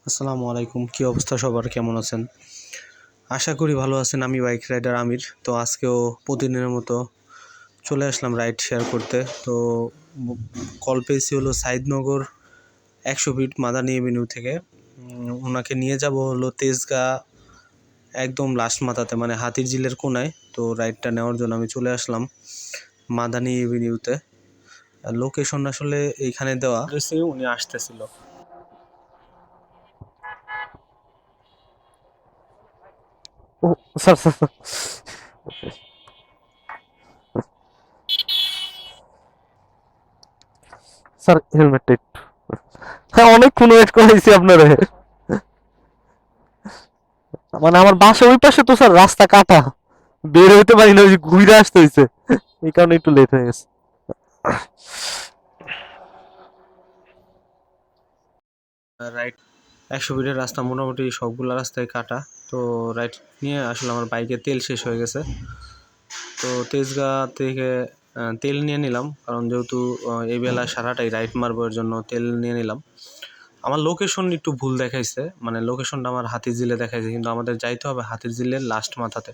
আসসালামু আলাইকুম, কী অবস্থা সবার, কেমন আছেন? আশা করি ভালো আছেন। আমি বাইক রাইডার আমির। তো আজকেও প্রতিদিনের মতো চলে আসলাম রাইড শেয়ার করতে। তো কল পেয়েছি হলো সাইদনগর 100 ফিট মাদানী এভিনিউ থেকে। ওনাকে নিয়ে যাব হলো তেজগাঁ একদম লাস্ট মাথাতে, মানে হাতির ঝিলের কোনায়। তো রাইডটা নেওয়ার জন্য আমি চলে আসলাম মাদানী এভিনিউতে। লোকেশন আসলে এইখানে দেওয়া, উনি আসতেছিল। ও স্যার স্যার স্যার স্যার হেলমেটটা একটু হ্যাঁ অনেকক্ষণ ওয়েট করাইছি আপনারে। মানে আমার বাসা ওই পাশে তো স্যার, রাস্তা কাটা, বের হইতে পারি না, ওই যে ঘুরে আসতে হয়েছে, এই কারণে একটু লেট হয়ে গেছে। রাইড 100 ফিটের রাস্তা মোটামুটি সবগুলো রাস্তায় কাটা। তো রাইড নিয়ে আসলে আমার বাইকে তেল শেষ হয়ে গেছে। তো তেজগাঁ থেকে তেল নিয়ে নিলাম, কারণ যেহেতু এই বেলা সারাটাই রাইড মারবো, এর জন্য তেল নিয়ে নিলাম। আমার লোকেশন একটু ভুল দেখাইছে, মানে লোকেশনটা আমার হাতিরঝিলে দেখাইছে, কিন্তু আমাদের যাইতে হবে হাতিরঝিলের লাস্ট মাথাতে।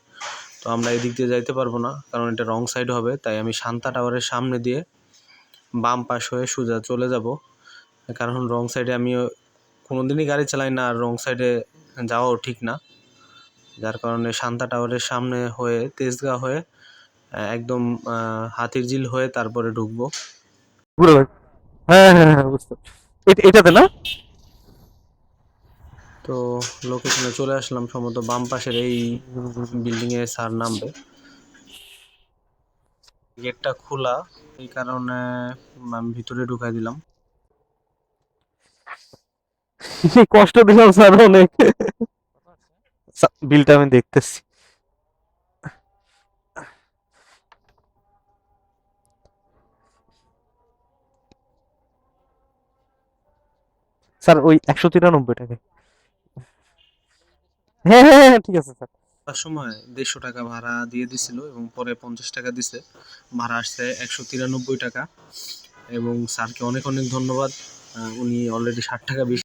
তো আমরা এই দিক দিয়ে যাইতে পারবো না, কারণ এটা রং সাইড হবে। তাই আমি শান্তা টাওয়ারের সামনে দিয়ে বাম পাশ হয়ে সোজা চলে যাব, কারণ রং সাইডে আমি কোনোদিনই গাড়ি চালাই না, আর রং সাইডে যাওয়াও ঠিক না। যার কারণে শান্তা টাওয়ারের সামনে হয়ে তেজগাঁ হয়ে একদম হাতিরঝিল হয়ে তারপরে ঢুকবো। ঘুরে ভাই, হ্যাঁ হ্যাঁ হ্যাঁ বুঝতে পারছি। এটাতে না? তো লোকেশনে চলে আসলাম, সম্ভবত বাম পাশের এই বিল্ডিংয়ে স্যার নামবে। গেটটা খোলা, এই কারণে আমি ভিতরে ঢুকাই দিলাম। কষ্ট দিলাম স্যার অনেক। স্যার, বিলটা আমি দেখতেছি। স্যার ওই 193 টাকা। হ্যাঁ হ্যাঁ হ্যাঁ ঠিক আছে স্যার। তার সময় 150 টাকা ভাড়া দিয়ে দিছিল এবং পরে 50 টাকা দিছে, ভাড়া আসছে 193 টাকা। এবং স্যারকে অনেক অনেক ধন্যবাদ। উনি অলরেডি 60 টাকা বেশি